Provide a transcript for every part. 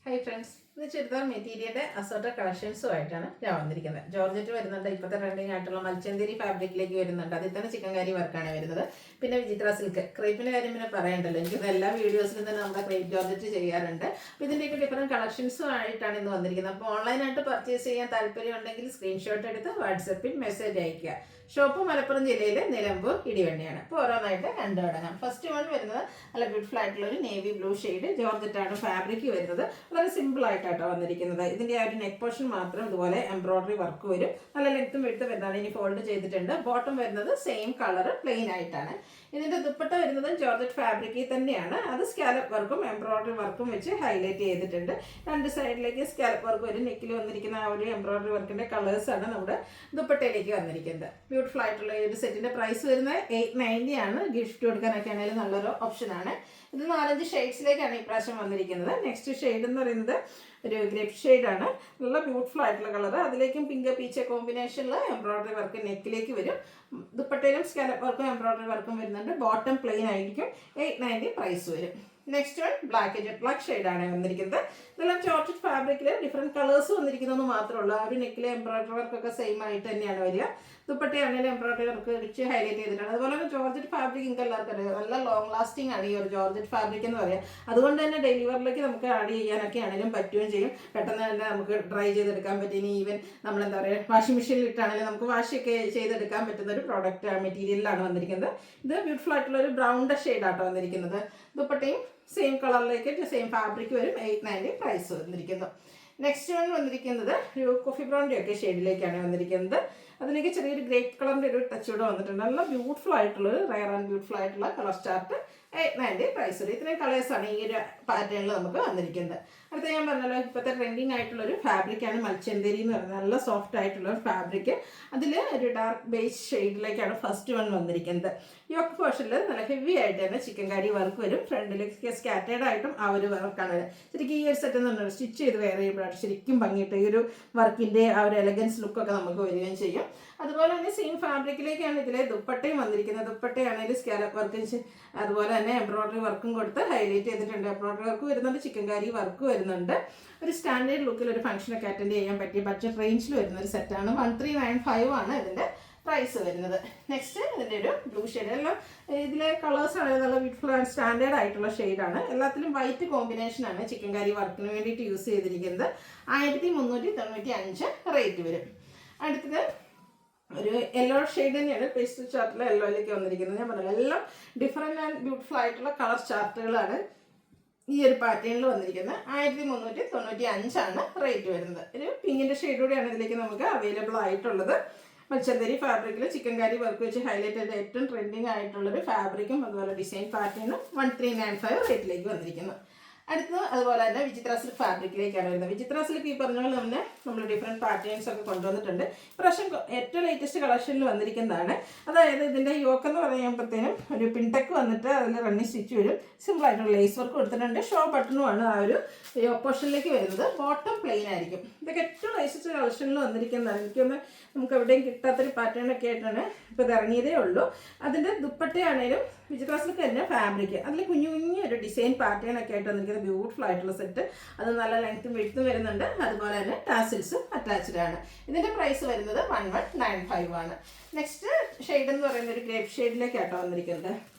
Hi friends, ഇത് ചുരിദാർ മെറ്റീരിയലിൻ്റെ assorted കളക്ഷൻസുമായിട്ടാണ് ഞാൻ വന്നിരിക്കുന്നത്. ജോർജറ്റ് വരുന്നുണ്ട്, ഇപ്പോഴത്തെ ട്രെൻഡിങ് ആയിട്ടുള്ള മൽച്ചന്തേരി ഫാബ്രിക്കിലേക്ക് വരുന്നുണ്ട്. അതിൽ തന്നെ ചിക്കൻ കാരി വർക്കാണ് വരുന്നത്. പിന്നെ വിചിത്ര സിൽക്ക് ക്രേപ്പിൻ്റെ കാര്യം പിന്നെ പറയണ്ടല്ലോ, എനിക്കിത് എല്ലാ വീഡിയോസിലും തന്നെ നമ്മുടെ ക്രേപ്പ് ജോർജറ്റ് ചെയ്യാറുണ്ട്. അപ്പോൾ ഇതിൻ്റെയൊക്കെ ഡിഫറൻറ്റ് കളക്ഷൻസുമായിട്ടാണ് ഇന്ന് വന്നിരിക്കുന്നത്. അപ്പോൾ ഓൺലൈനായിട്ട് പർച്ചേസ് ചെയ്യാൻ താല്പര്യം ഉണ്ടെങ്കിൽ സ്ക്രീൻഷോട്ട് എടുത്ത് വാട്സപ്പിൽ മെസ്സേജ് അയയ്ക്കുക. ഷോപ്പ് മലപ്പുറം ജില്ലയിലെ നിലമ്പൂർ ഇടിവണ്ടിയാണ്. അപ്പോൾ ഓരോന്നായിട്ട് കണ്ടു തുടങ്ങാം. ഫസ്റ്റ് വൺ വരുന്നത് നല്ല ബ്യൂട്ടിഫുൾ ആയിട്ടുള്ള ഒരു നേവി ബ്ലൂ ഷെയ്ഡ് ജോർജറ്റാണ് ഫാബ്രിക് വരുന്നത്. വളരെ സിമ്പിൾ ആയിട്ടാണ് വന്നിരിക്കുന്നത്. ഇതിൻ്റെ ആ ഒരു നെക്ക് പോർഷൻ മാത്രം ഇതുപോലെ എംബ്രോയിഡറി വർക്ക് വരും. നല്ല ലെങ്ത്തും വെടുത്ത് വരുന്നതാണ്. ഇനി ഫോൾഡ് ചെയ്തിട്ടുണ്ട്. ബോട്ടം വരുന്നത് സെയിം കളർ പ്ലെയിൻ ആയിട്ടാണ്. ഇതിൻ്റെ ദുപ്പട്ട വരുന്നത് ജോർജറ്റ് ഫാബ്രിക്കിൽ തന്നെയാണ്. അത് സ്കാലപ്പ് വർക്കും എംബ്രോയിഡറി വർക്കും വെച്ച് ഹൈലൈറ്റ് ചെയ്തിട്ടുണ്ട്. രണ്ട് സൈഡിലേക്ക് സ്കാലപ്പ് വർക്ക് വരും. നെക്കിൽ വന്നിരിക്കുന്ന ആ ഒരു എംബ്രോയിഡറി വർക്കിൻ്റെ കളേഴ്സാണ് നമ്മുടെ ദുപ്പട്ടയിലേക്ക് വന്നിരിക്കുന്നത്. ബ്യൂട്ടിഫുൾ ആയിട്ടുള്ള ഈ ഒരു സെറ്റിൻ്റെ പ്രൈസ് വരുന്നത് 890 ആണ്. ഗിഫ്റ്റ് കൊടുക്കാനൊക്കെ ആണെങ്കിലും നല്ലൊരു ഓപ്ഷനാണ്. ഇത് 4-5 ഷെയ്ഡ്സിലേക്കാണ് ഈ പ്രാവശ്യം വന്നിരിക്കുന്നത്. നെക്സ്റ്റ് ഷെയ്ഡ് എന്ന് പറയുന്നത് ഒരു ഗ്രേപ്പ് ഷെയ്ഡാണ്. നല്ല ബ്യൂട്ടിഫുൾ ആയിട്ടുള്ള കളർ. അതിലേക്കും പിങ്ക് പീച്ച് കോമ്പിനേഷനിൽ എംബ്രോയിഡറി വർക്ക് നെക്കിലേക്ക് വരും. ദുപ്പട്ടയിലും സ്കാലപ്പ് വർക്കും എംബ്രോയിഡറി വർക്കും വരുന്നുണ്ട്. ബോട്ടം പ്ലെയിൻ ആയിരിക്കും. 890 പ്രൈസ് വരും. നെക്സ്റ്റ് വൺ ജെറ്റ് ബ്ലാക്ക് ഷെയ്ഡാണ് വന്നിരിക്കുന്നത്. ഇതെല്ലാം ജോർജറ്റ് ഫാബ്രിക്കിൽ ഡിഫറെൻറ്റ് കളേഴ്സ് വന്നിരിക്കുന്നതെന്ന് മാത്രമേ ഉള്ളൂ. ആ ഒരു നെക്കിലെ എംബ്രോയിഡറി വർക്കൊക്കെ സെയിം ആയിട്ട് തന്നെയാണ് വരിക. ദുപ്പട്ടയാണെങ്കിലും എംബ്രോയിഡറി വർക്ക് വെച്ച് ഹൈലൈറ്റ് ചെയ്തിട്ടാണ്. അതുപോലെ തന്നെ ജോർജറ്റ് ഫാബ്രിക് നിങ്ങൾക്ക് എല്ലാവർക്കും അറിയാം, നല്ല ലോങ് ലാസ്റ്റിംഗ് ആണ് ഈ ഒരു ജോർജറ്റ് ഫാബ്രിക് എന്ന് പറയാം. അതുകൊണ്ട് തന്നെ ഡെയിലി വെയറിലേക്ക് നമുക്ക് ആഡ് ചെയ്യാനൊക്കെ ആണെങ്കിലും പറ്റുകയും ചെയ്യും. പെട്ടെന്ന് തന്നെ നമുക്ക് ഡ്രൈ ചെയ്തെടുക്കാൻ പറ്റും. ഇനി ഈവൻ നമ്മളെന്താ പറയുക, വാഷിംഗ് മെഷീനിൽ ഇട്ടാണെങ്കിലും നമുക്ക് വാഷൊക്കെ ചെയ്തെടുക്കാൻ പറ്റുന്ന ഒരു പ്രോഡക്റ്റ് മെറ്റീരിയലിലാണ് വന്നിരിക്കുന്നത്. ഇത് ബ്യൂട്ടിഫുൾ ആയിട്ടുള്ള ഒരു ബ്രൗൺ ഷെയ്ഡാട്ടോ വന്നിരിക്കുന്നത്. ദുപ്പട്ടയും സെയിം കളറിലേക്ക് സെയിം ഫാബ്രിക് വരും. 890 പ്രൈസ് വന്നിരിക്കുന്നു. നെക്സ്റ്റ് വൺ വന്നിരിക്കുന്നത് ഒരു കോഫി ബ്രൗണിൻ്റെ ഒക്കെ ഷെയ്ഡിലേക്കാണ് വന്നിരിക്കുന്നത്. അതിലേക്ക് ചെറിയൊരു ഗ്രേപ്പ് കളറിൻ്റെ ഒരു ടച്ച് കൂടെ വന്നിട്ടുണ്ട്. നല്ല ബ്യൂട്ടിഫുൾ ആയിട്ടുള്ളൊരു റയർ ആൻഡ് ബ്യൂട്ടിഫുൾ ആയിട്ടുള്ള കളർ ചാർട്ട്. 890 പ്രൈസ് വരും. ഇത്രയും കളേഴ്സാണ് ഈ ഒരു പാറ്റേണിൽ നമുക്ക് വന്നിരിക്കുന്നത്. അടുത്ത ഞാൻ പറഞ്ഞല്ലോ, ഇപ്പോഴത്തെ ട്രെൻഡിങ് ആയിട്ടുള്ളൊരു ഫാബ്രിക്കാണ് മൽച്ചന്തേരി എന്ന് പറയുന്നത്. നല്ല സോഫ്റ്റ് ആയിട്ടുള്ള ഒരു ഫാബ്രിക്. അതിൽ ഒരു ഡാർക്ക് ബേസ് ഷെയ്ഡിലേക്കാണ് ഫസ്റ്റ് വൺ വന്നിരിക്കുന്നത്. യോക്ക് പോർഷനിൽ നല്ല ഹെവി ആയിട്ട് തന്നെ ചിക്കൻ കാരി വർക്ക് വരും. ഫ്രണ്ടിലേക്ക് സ്കാറ്റേഡ് ആയിട്ടും ആ ഒരു വർക്കാണ് വരും. ശരിക്കും ഈ ഒരു സെറ്റ് എന്ന് പറഞ്ഞാൽ സ്റ്റിച്ച് ചെയ്ത് വെയർ ചെയ്യുമ്പോഴാണ് ശരിക്കും ഭംഗിയിട്ട് ഈ ഒരു വർക്കിൻ്റെ ആ ഒരു എലഗൻസ് ലുക്കൊക്കെ നമുക്ക് വരികയും ചെയ്യും. അതുപോലെ തന്നെ സെയിം ഫാബ്രിക്കിലേക്കാണ് ഇതിലെ ദുപ്പട്ടയും വന്നിരിക്കുന്നത്. ദുപ്പട്ടയാണെങ്കിൽ സ്കാലപ്പ് വർക്ക്, അതുപോലെ തന്നെ എംബ്രോയിഡറി വർക്കും കൊടുത്ത് ഹൈലൈറ്റ് ചെയ്തിട്ടുണ്ട്. എംബ്രോയിഡറി വർക്ക് വരുന്നുണ്ട്, ചിക്കൻ കാരി വർക്ക് വരുന്നുണ്ട്. ഒരു സ്റ്റാൻഡേർഡ് ലുക്കിൽ ഒരു ഫംഗ്ഷനൊക്കെ അറ്റൻഡ് ചെയ്യാൻ പറ്റിയ ബഡ്ജറ്റ് റേഞ്ചിൽ വരുന്ന ഒരു സെറ്റാണ്. 1395 ആണ് ഇതിൻ്റെ പ്രൈസ് വരുന്നത്. നെക്സ്റ്റ് ഇതിൻ്റെ ഒരു ബ്ലൂ ഷെയ്ഡ്. എല്ലാം ഇതിലെ കളേഴ്സ് ആണെങ്കിൽ നല്ല ബ്യൂട്ടിഫുൾ ആൻഡ് സ്റ്റാൻഡേർഡ് ആയിട്ടുള്ള ഷെയ്ഡാണ്. എല്ലാത്തിലും വൈറ്റ് കോമ്പിനേഷനാണ് ചിക്കൻ കാരി വർക്കിന് വേണ്ടിയിട്ട് യൂസ് ചെയ്തിരിക്കുന്നത്. 1395 റേറ്റ് വരും. അടുത്തത് ഒരു യെല്ലോ ഷെയ്ഡ് തന്നെയാണ് പേസ്റ്റൽ ചാർട്ടിൽ യെല്ലോയിലേക്ക് വന്നിരിക്കുന്നത്. ഞാൻ പറഞ്ഞത് എല്ലാം ഡിഫറെൻറ്റ് ആൻഡ് ബ്യൂട്ടിഫുൾ ആയിട്ടുള്ള കളർ ചാർട്ടുകളാണ് ഈ ഒരു പാറ്റേണിൽ വന്നിരിക്കുന്നത്. 1395 ആണ് റേറ്റ് വരുന്നത്. ഒരു പിങ്കിൻ്റെ ഷെയ്ഡൂടെയാണ് ഇതിലേക്ക് നമുക്ക് അവൈലബിൾ ആയിട്ടുള്ളത്. മൽച്ചന്തേരി ഫാബ്രിക്കിൽ ചിക്കൻ കാരി വർക്ക് വെച്ച് ഹൈലൈറ്റ് ചെയ്ത ഏറ്റവും ട്രെൻഡിങ് ആയിട്ടുള്ളൊരു ഫാബ്രിക്കും അതുപോലെ ഡിസൈൻ പാറ്റേണും 1395 റേറ്റിലേക്ക് വന്നിരിക്കുന്നു. അടുത്തത് അതുപോലെ തന്നെ വിചിത്ര സിൽക്ക് ഫാബ്രിക്കിലേക്കാണ് വരുന്നത്. വിചിത്ര സിൽക്ക് ഈ പറഞ്ഞ പോലെ തന്നെ നമ്മൾ ഡിഫറെൻറ്റ് പാറ്റേൺസ് ഒക്കെ കൊണ്ടുവന്നിട്ടുണ്ട്. ഇപ്രാവശ്യം ഏറ്റവും ലേറ്റസ്റ്റ് കളക്ഷനിൽ വന്നിരിക്കുന്നതാണ്. അതായത് ഇതിൻ്റെ യോക്ക് എന്ന് പറയുമ്പോഴത്തേനും ഒരു പിൻടെക്ക് വന്നിട്ട് അതിൽ റണ്ണിങ് സ്റ്റിച്ച് വരും. സിമ്പിളായിട്ടുള്ള ലേസ് വർക്ക് കൊടുത്തിട്ടുണ്ട്. ഷോ ബട്ടണുമാണ് ആ ഒരു യോക്ക് പോർഷനിലേക്ക് വരുന്നത്. ബോട്ടം പ്ലെയിൻ ആയിരിക്കും. ഇതൊക്കെ ഏറ്റവും ലേറ്റസ്റ്റ് കളക്ഷനിൽ വന്നിരിക്കുന്നതാണ്. എനിക്കൊന്ന് നമുക്ക് എവിടെയും കിട്ടാത്തൊരു പാറ്റേണൊക്കെ ആയിട്ടാണ് ഇപ്പോൾ ഇത് ഇറങ്ങിയതേ ഉള്ളൂ. അതിൻ്റെ ദുപ്പട്ടയാണേലും വിചിത്ര സിൽക്ക് തന്നെ ഫാബ്രിക്. അതിൽ കുഞ്ഞു കുഞ്ഞു ഒരു ഡിസൈൻ പാറ്റേണൊക്കെ ആയിട്ട് വന്നിരിക്കുന്നത് ബ്യൂട്ടിഫുൾ ആയിട്ടുള്ള സെറ്റ്. അത് നല്ല ലെങ്ത്തും വെടുത്തും വരുന്നുണ്ട്. അതുപോലെ തന്നെ ടാസിൽസും അറ്റാച്ച്ഡ് ആണ്. ഇതിൻ്റെ പ്രൈസ് വരുന്നത് 1195 ആണ്. നെക്സ്റ്റ് ഷെയ്ഡ് എന്ന് പറയുന്നത് ഒരു ഗ്രേപ്പ് ഷെയ്ഡിലേക്കാട്ടോ വന്നിരിക്കുന്നത്.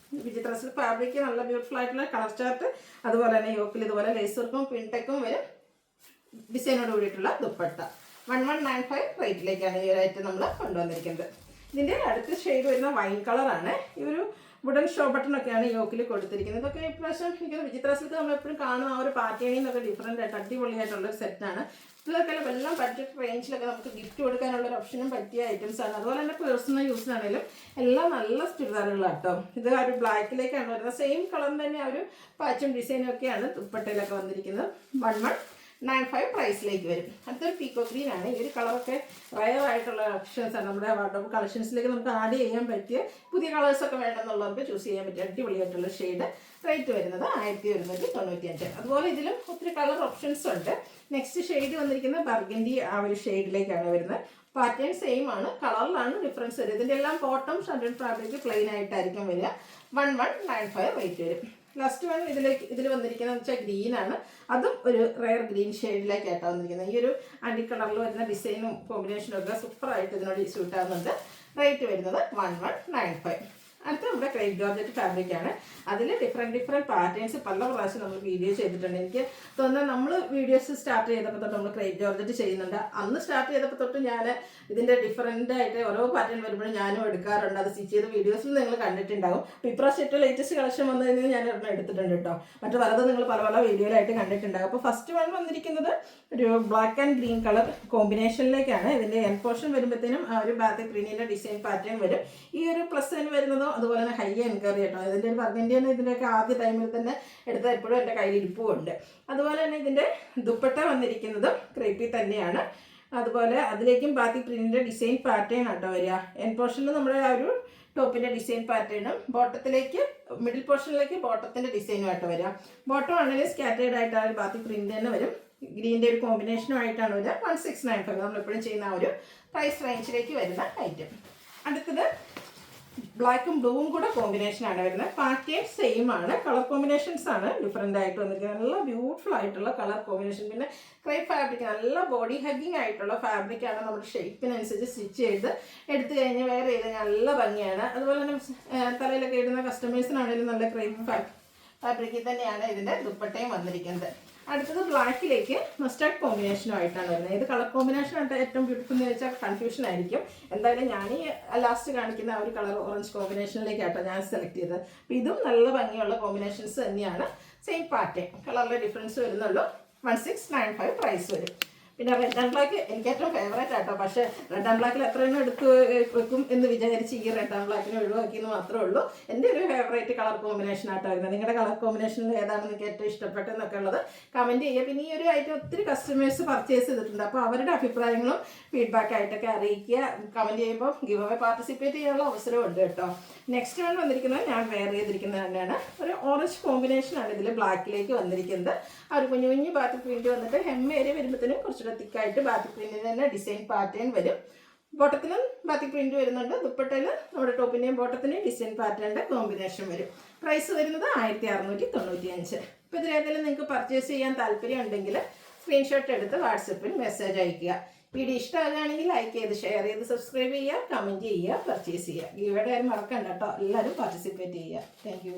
വിചിത്ര സിൽക്ക് ഫാബ്രിക് നല്ല ബ്യൂട്ടിഫുൾ ആയിട്ടുള്ള കളർ ചാർട്ട്. അതുപോലെ തന്നെ യോക്കിൽ ഇതുപോലെ ലേസ് വർക്കും പിൻടെക്കും വരും. ഡിസൈനോട് കൂടിയിട്ടുള്ള ദുപ്പട്ട. 1195 റേറ്റിലേക്കാണ് ഈ ഒരു ഐറ്റം നമ്മൾ കൊണ്ടുവന്നിരിക്കുന്നത്. ഇതിൻ്റെ അടുത്ത ഷെയ്ഡ് വരുന്ന വൈൻ കളറാണ്. ഈ ഒരു വുഡൻ ഷോ ബട്ടണൊക്കെയാണ് യോക്കിൽ കൊടുത്തിരിക്കുന്നത്. ഇതൊക്കെ ഇപ്രാവശ്യം എനിക്ക് വിചിത്ര സിൽക്ക് നമ്മളെപ്പോഴും കാണുന്ന ആ ഒരു പാറ്റേണിൽ നിന്നൊക്കെ ഡിഫറെൻ്റ് ആയിട്ട് അടിപൊളിയായിട്ടുള്ളൊരു സെറ്റാണ്. ഇതൊക്കെ എല്ലാം ബഡ്ജറ്റ് റേഞ്ചിലൊക്കെ നമുക്ക് ഗിഫ്റ്റ് കൊടുക്കാനുള്ളൊരു ഓപ്ഷനും പറ്റിയ ഐറ്റംസാണ്. അതുപോലെ തന്നെ പേഴ്സണൽ യൂസിനാണെങ്കിലും എല്ലാം നല്ല ചുരിദാറുകളാണ് കേട്ടോ. ഇത് ആ ഒരു ബ്ലാക്കിലേക്കാണ് വരുന്നത്. സെയിം കളറിൽ തന്നെ ആ ഒരു പാച്ചും ഡിസൈനും ഒക്കെയാണ് ദുപ്പട്ടയിലൊക്കെ വന്നിരിക്കുന്നത്. 1195 പ്രൈസിലേക്ക് വരും. അടുത്തൊരു പീക്കോ ഗ്രീൻ ആണ്. ഈ ഒരു കളറൊക്കെ റയർ ആയിട്ടുള്ള ഓപ്ഷൻസാണ്. നമ്മുടെ വാർഡ്രോബ് കളക്ഷൻസിലേക്ക് നമുക്ക് ആഡ് ചെയ്യാൻ പറ്റിയ പുതിയ കളേഴ്സൊക്കെ വേണമെന്നുള്ളവർക്ക് ചൂസ് ചെയ്യാൻ പറ്റിയ അടിപൊളിയായിട്ടുള്ള ഷെയ്ഡ്. റേറ്റ് വരുന്നത് 1195. അതുപോലെ ഇതിലും ഒത്തിരി കളർ ഓപ്ഷൻസ് ഉണ്ട്. നെക്സ്റ്റ് ഷെയ്ഡ് വന്നിരിക്കുന്നത് ബർഗൻഡി ആ ഒരു ഷെയ്ഡിലേക്കാണ് വരുന്നത്. പാറ്റേൺ സെയിം ആണ്, കളറിലാണ് ഡിഫറൻസ് വരും. ഇതിൻ്റെ എല്ലാം ബോട്ടം ഷഡഡ് ഫാബ്രിക് പ്ലെയിൻ ആയിട്ടായിരിക്കും വരിക. 1195 റേറ്റ് വരും. ലാസ്റ്റ് വൺ ഇതിൽ വന്നിരിക്കുന്നത് വെച്ചാൽ ഗ്രീനാണ്. അതും ഒരു റെയർ ഗ്രീൻ ഷെയ്ഡിലേക്കായിട്ടാണ് വന്നിരിക്കുന്നത്. ഈ ഒരു ആൻറ്റി കളറിൽ വരുന്ന ഡിസൈനും കോമ്പിനേഷനും ഒക്കെ സൂപ്പറായിട്ട് ഇതിനോട് സ്യൂട്ട് ആകുന്നുണ്ട്. റേറ്റ് വരുന്നത് 1195. അടുത്ത നമ്മുടെ ക്രേപ്പ് ജോർജറ്റ് ഫാബ്രിക് ആണ്. അതിൽ ഡിഫറെൻറ്റ് പാറ്റേൺസ് പല പ്രാവശ്യം നമ്മൾ വീഡിയോ ചെയ്തിട്ടുണ്ട്. എനിക്ക് തോന്നുന്നത് നമ്മൾ വീഡിയോസ് സ്റ്റാർട്ട് ചെയ്തപ്പോൾ തൊട്ട് നമ്മൾ ക്രേപ്പ് ജോർജറ്റ് ചെയ്യുന്നുണ്ട്. അന്ന് സ്റ്റാർട്ട് ചെയ്തപ്പോൾ തൊട്ട് ഞാൻ ഇതിൻ്റെ ഡിഫറെൻ്റ് ആയിട്ട് ഓരോ പാറ്റേൺ വരുമ്പോഴും ഞാനും എടുക്കാറുണ്ട്. അത് സ്റ്റിച്ച് ചെയ്ത വീഡിയോസിൽ നിങ്ങൾ കണ്ടിട്ടുണ്ടാകും. അപ്പോൾ ഇപ്രാവശ്യം ഏറ്റവും ലേറ്റസ്റ്റ് കളക്ഷൻ വന്നതിന് ഞാൻ ഒരെണ്ണം എടുത്തിട്ടുണ്ട് കേട്ടോ. മറ്റു പലതും നിങ്ങൾ പല വീഡിയോയിലായിട്ട് കണ്ടിട്ടുണ്ടാകും. അപ്പോൾ ഫസ്റ്റ് വൺ വന്നിരിക്കുന്നത് ഒരു ബ്ലാക്ക് ആൻഡ് ഗ്രീൻ കളർ കോമ്പിനേഷനിലേക്കാണ്. ഇതിൻ്റെ എൻ പോർഷൻ വരുമ്പോഴത്തേനും ആ ഒരു ബാത്തിക് പ്രിന്റിൻ്റെ ഡിസൈൻ പാറ്റേൺ വരും. ഈ ഒരു പ്ലസ് അതിന് വരുന്നതോ അതുപോലെ തന്നെ ഹൈ എൻകറി കേട്ടോ. ഇതിൻ്റെ ഒരു ബർഗൻഡിയാണ് ഇതിൻ്റെയൊക്കെ ആദ്യ ടൈമിൽ തന്നെ എടുത്ത എപ്പോഴും എൻ്റെ കയ്യിൽ ഇരിപ്പുമുണ്ട്. അതുപോലെ തന്നെ ഇതിൻ്റെ ദുപ്പട്ട വന്നിരിക്കുന്നതും ക്രേപ്പിൽ തന്നെയാണ്. അതുപോലെ അതിലേക്കും ബാത്തിക് പ്രിന്റിൻ്റെ ഡിസൈൻ പാറ്റേൺ ആട്ടോ വരിക. എൻ പോർഷനിൽ നമ്മുടെ ആ ഒരു ടോപ്പിൻ്റെ ഡിസൈൻ പാറ്റേണും ബോട്ടത്തിലേക്ക് മിഡിൽ പോർഷനിലേക്ക് ബോട്ടത്തിൻ്റെ ഡിസൈനുമായിട്ട് വരിക. ബോട്ടം ആണെങ്കിൽ സ്കാറ്റേഡ് ആയിട്ട് ആ ഒരു ബാത്തിക് പ്രിന്റ് തന്നെ വരും. ഗ്രീൻ്റെ ഒരു കോമ്പിനേഷനുമായിട്ടാണ് വരിക. 1695 നമ്മളെപ്പോഴും ചെയ്യുന്ന ആ ഒരു പ്രൈസ് റേഞ്ചിലേക്ക് വരുന്ന ഐറ്റം. അടുത്തത് ബ്ലാക്കും ബ്ലൂവും കൂടെ കോമ്പിനേഷനാണ് വരുന്നത്. പാറ്റേൺ സെയിം ആണ്, കളർ കോമ്പിനേഷൻസ് ആണ് ഡിഫറെൻ്റ് ആയിട്ട് വന്നിരിക്കുന്നത്. നല്ല ബ്യൂട്ടിഫുൾ ആയിട്ടുള്ള കളർ കോമ്പിനേഷൻ. പിന്നെ ക്രേപ്പ് ഫാബ്രിക് നല്ല ബോഡി ഹഗ്ഗിങ് ആയിട്ടുള്ള ഫാബ്രിക്കാണ്. നമ്മുടെ ഷേപ്പിനനുസരിച്ച് സ്റ്റിച്ച് ചെയ്ത് എടുത്തു കഴിഞ്ഞ് വെയർ ചെയ്ത് നല്ല ഭംഗിയാണ്. അതുപോലെ തന്നെ തലയിലൊക്കെ ഇടുന്ന കസ്റ്റമേഴ്സിനാണെങ്കിലും നല്ല ക്രേപ്പ് ഫാബ്രിക്കിൽ തന്നെയാണ് ഇതിൻ്റെ ദുപ്പട്ടയും വന്നിരിക്കുന്നത്. അടുത്തത് ബ്ലാക്കിലേക്ക് മസ്റ്റാർഡ് കോമ്പിനേഷനുമായിട്ടാണ് വരുന്നത്. ഇത് കളർ കോമ്പിനേഷനായിട്ട് ഏറ്റവും ബ്യൂട്ടിഫുൾ എന്ന് വെച്ചാൽ കൺഫ്യൂഷൻ ആയിരിക്കും. എന്തായാലും ഞാൻ ഈ ലാസ്റ്റ് കാണിക്കുന്ന ആ ഒരു കളർ ഓറഞ്ച് കോമ്പിനേഷനിലേക്കാട്ടോ ഞാൻ സെലക്ട് ചെയ്തത്. അപ്പോൾ ഇതും നല്ല ഭംഗിയുള്ള കോമ്പിനേഷൻസ് തന്നെയാണ്. സെയിം പാറ്റേൺ, കളറിലെ ഡിഫറൻസ് വരുന്നുള്ളൂ. 1695 പ്രൈസ് വരും. പിന്നെ റെഡ് ആൻഡ് ബ്ലാക്ക് എനിക്ക് ഏറ്റവും ഫേവറേറ്റ് ആട്ടോ. പക്ഷേ റെഡ് ആൻഡ് ബ്ലാക്കിൽ എത്ര എണ്ണം എടുത്ത് വെക്കും എന്ന് വിചാരിച്ച് ഈ റെഡ് ആൻഡ് ബ്ലാക്കിനെ ഒഴിവാക്കിയെന്ന് മാത്രമേ ഉള്ളൂ. എൻ്റെ ഒരു ഫേവറേറ്റ് കളർ കോമ്പിനേഷൻ ആട്ടോ വരുന്നത്. നിങ്ങളുടെ കളർ കോമ്പിനേഷനിൽ ഏതാണ് നിങ്ങൾക്ക് ഏറ്റവും ഇഷ്ടപ്പെട്ടതെന്നൊക്കെ ഉള്ളത് കമൻറ്റ് ചെയ്യുക. പിന്നെ ഈ ഒരു ഐറ്റം ഒത്തിരി കസ്റ്റമേഴ്സ് പർച്ചേസ് ചെയ്തിട്ടുണ്ട്. അപ്പോൾ അവരുടെ അഭിപ്രായങ്ങളും ഫീഡ്ബാക്ക് ആയിട്ടൊക്കെ അറിയിക്കുക. കമൻറ്റ് ചെയ്യുമ്പോൾ ഗിവ് അവേ പാർട്ടിസിപ്പേറ്റ് ചെയ്യാനുള്ള അവസരമുണ്ട് കേട്ടോ. നെക്സ്റ്റ് വൺ വന്നിരിക്കുന്നത് ഞാൻ വെയർ ചെയ്തിരിക്കുന്നത് തന്നെയാണ്. ഒരു ഓറഞ്ച് കോമ്പിനേഷനാണ് ഇതിൽ ബ്ലാക്കിലേക്ക് വന്നിരിക്കുന്നത്. ആ ഒരു കുഞ്ഞു ബാത്തിക് പ്രിന്റ് വന്നിട്ട് ഹെമ്മേരി വരുമ്പോഴത്തേനും കുറച്ചുകൂടെ തിക്കായിട്ട് ബാത്തിക് പ്രിന്റിന് തന്നെ ഡിസൈൻ പാറ്റേൺ വരും. ബോട്ടത്തിനും ബാത്തിക് പ്രിന്റ് വരുന്നുണ്ട്. ദുപ്പട്ടയിൽ നമ്മുടെ ടോപ്പിൻ്റെയും ബോട്ടത്തിൻ്റെയും ഡിസൈൻ പാറ്റേണിൻ്റെ കോമ്പിനേഷൻ വരും. പ്രൈസ് വരുന്നത് 1695. ഇപ്പോൾ ഇതിലേതെങ്കിലും നിങ്ങൾക്ക് പർച്ചേസ് ചെയ്യാൻ താല്പര്യം ഉണ്ടെങ്കിൽ സ്ക്രീൻഷോട്ട് എടുത്ത് വാട്സപ്പിൽ മെസ്സേജ് അയയ്ക്കുക. വീഡിയോ ഇഷ്ടമാകുകയാണെങ്കിൽ ലൈക്ക് ചെയ്ത് ഷെയർ ചെയ്ത് സബ്സ്ക്രൈബ് ചെയ്യുക, കമൻറ്റ് ചെയ്യുക, പർച്ചേസ് ചെയ്യുക. ഗിവ് അവേ ആരും മറക്കണ്ട കേട്ടോ. എല്ലാവരും പാർട്ടിസിപ്പേറ്റ് ചെയ്യുക. Thank you.